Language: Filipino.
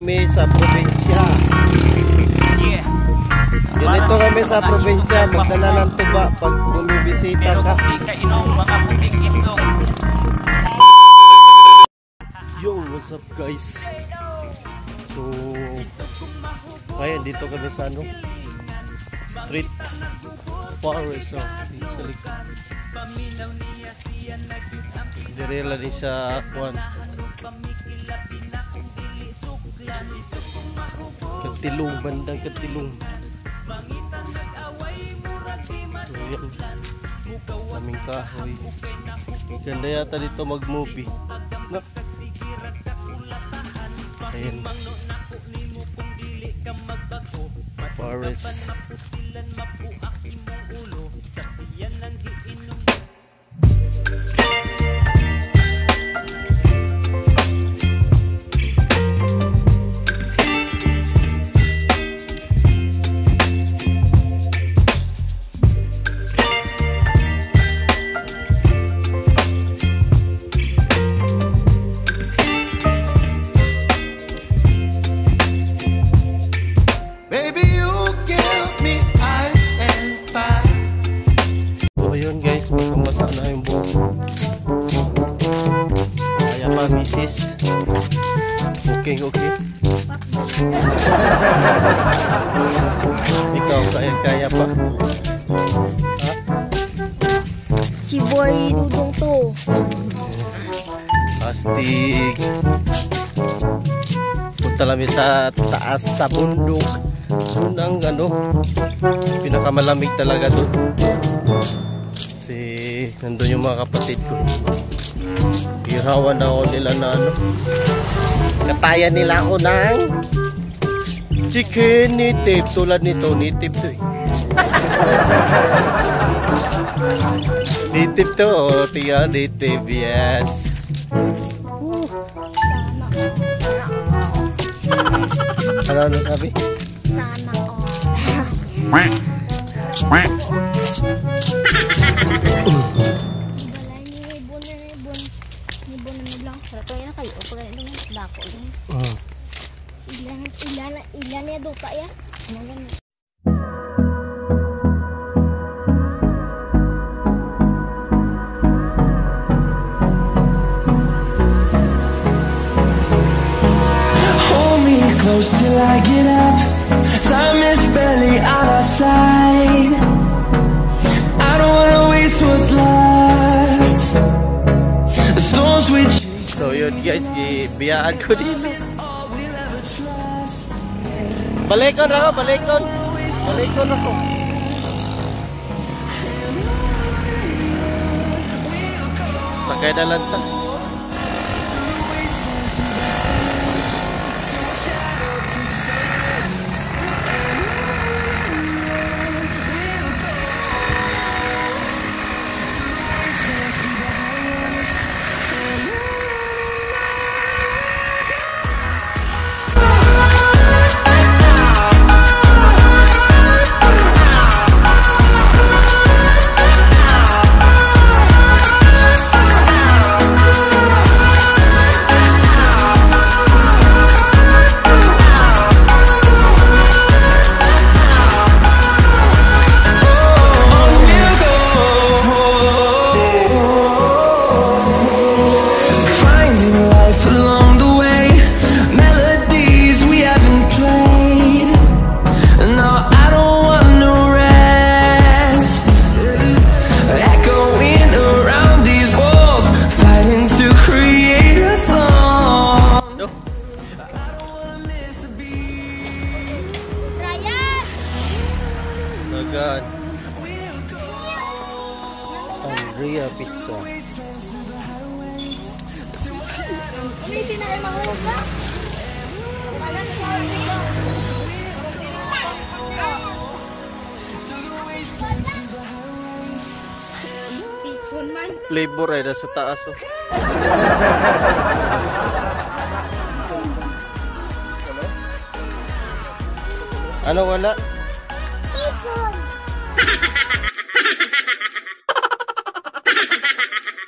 Kami sa probinsya. Ganito kami sa probinsya, magdala ng tuba pag bumibisita ka. Yo, what's up guys? So, ayan, dito kami sa ano? Street Forest. Direla din sa Juan. Katilong, bandang Katilong. So yan, kaming kahoy. Ganda yata dito mag-movie. No? Ayan, forest. Masama na yung buhok. Kaya pa, misis. Okay. Ikaw, kaya pa? Ha? Si Boy Dudong to. Astig. Punta kami sa taas sa bundok. Doon ang ano, pinakamalamig talaga doon. Nandun yung mga kapatid ko. Ihawan na ako nila na ano. Katayan nila ako ng chicken native. Tulad nito, native to eh. Native to, oh. Tiya, native, yes. Ano sabi? Sana ilan ya duka ya. Hold me close till I get up. Time is barely on our side. I don't wanna waste what's left. The storms we chase. So yun guys, biyaan ko dito. Balikon ako. Sakay na lang ta. Andrea Pizza. Flavor ay nasa taas oh. Ano wala?